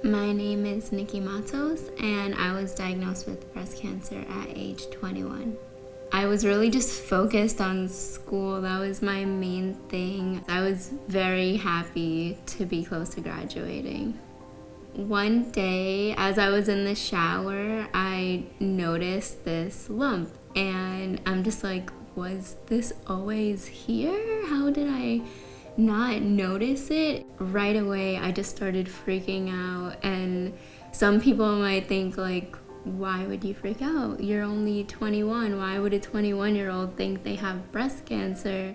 My name is Nikki and I was diagnosed with breast cancer at age 21. I was really just focused on school. That was my main thing. I was very happy to be close to graduating. One day, as I was in the shower, I noticed this lump, and I'm just like, was this always here? How did I not notice it? Right away, I just started freaking out, and some people might think like, why would you freak out? You're only 21. Why would a 21-year-old think they have breast cancer?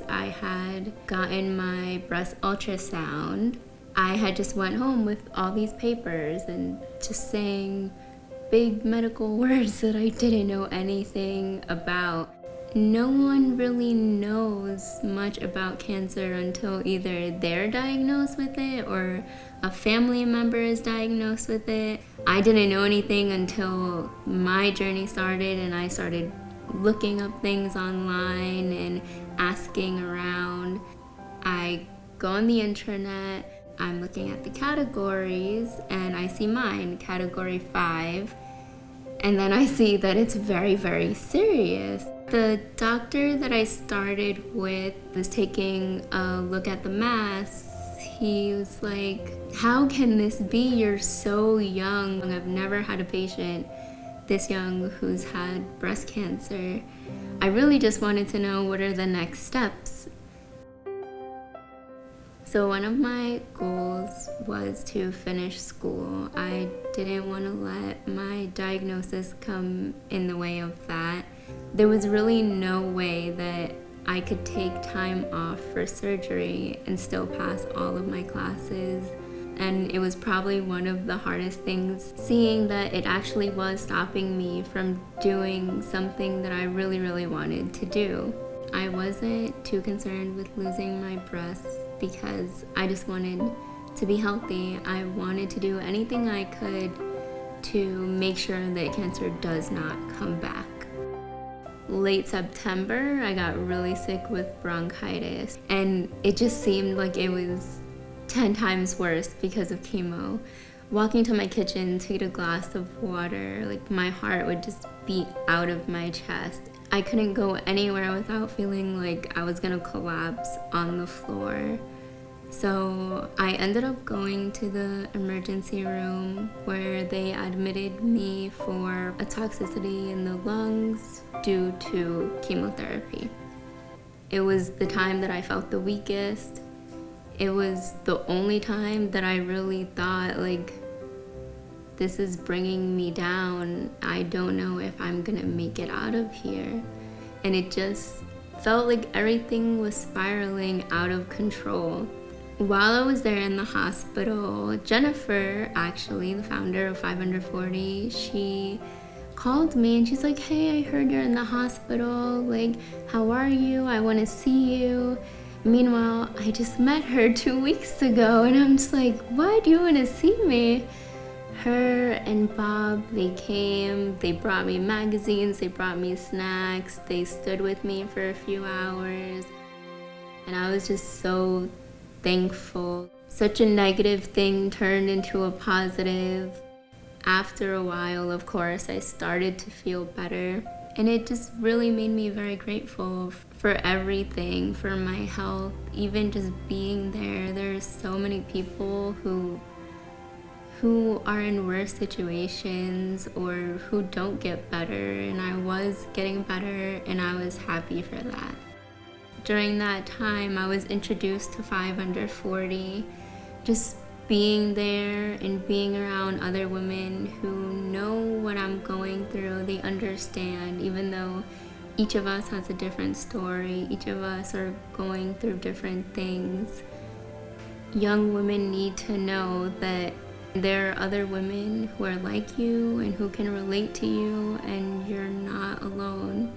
I had gotten my breast ultrasound. I had just went home with all these papers and just saying big medical words that I didn't know anything about. No one really knows much about cancer until either they're diagnosed with it or a family member is diagnosed with it. I didn't know anything until my journey started and I started looking up things online and asking around. I go on the internet, I'm looking at the categories, and I see mine, category 5, and then I see that it's very, very serious. The doctor that I started with was taking a look at the mass. He was like, how can this be? You're so young. I've never had a patient this young who's had breast cancer. I really just wanted to know, what are the next steps? So one of my goals was to finish school. I didn't want to let my diagnosis come in the way of that. There was really no way that I could take time off for surgery and still pass all of my classes. And it was probably one of the hardest things, seeing that it actually was stopping me from doing something that I really, really wanted to do. I wasn't too concerned with losing my breasts because I just wanted to be healthy. I wanted to do anything I could to make sure that cancer does not come back. Late September, I got really sick with bronchitis, and it just seemed like it was 10 times worse because of chemo. Walking to my kitchen to get a glass of water, like my heart would just beat out of my chest. I couldn't go anywhere without feeling like I was gonna collapse on the floor. So I ended up going to the emergency room where they admitted me for a toxicity in the lungs due to chemotherapy. It was the time that I felt the weakest. It was the only time that I really thought, like, this is bringing me down. I don't know if I'm gonna make it out of here. And it just felt like everything was spiraling out of control. While I was there in the hospital, Jennifer, actually, the founder of 540, she called me and she's like, hey, I heard you're in the hospital. Like, how are you? I want to see you. Meanwhile, I just met her 2 weeks ago and I'm just like, why do you want to see me? Her and Bob, they came, they brought me magazines, they brought me snacks, they stood with me for a few hours. And I was just so thankful. Such a negative thing turned into a positive. After a while, of course, I started to feel better. And it just really made me very grateful for everything, for my health, even just being there. There's so many people who are in worse situations or who don't get better, and I was getting better and I was happy for that. During that time, I was introduced to 540, just being there and being around other women who know what I'm going through. They understand, even though each of us has a different story, each of us are going through different things. Young women need to know that there are other women who are like you and who can relate to you, and you're not alone.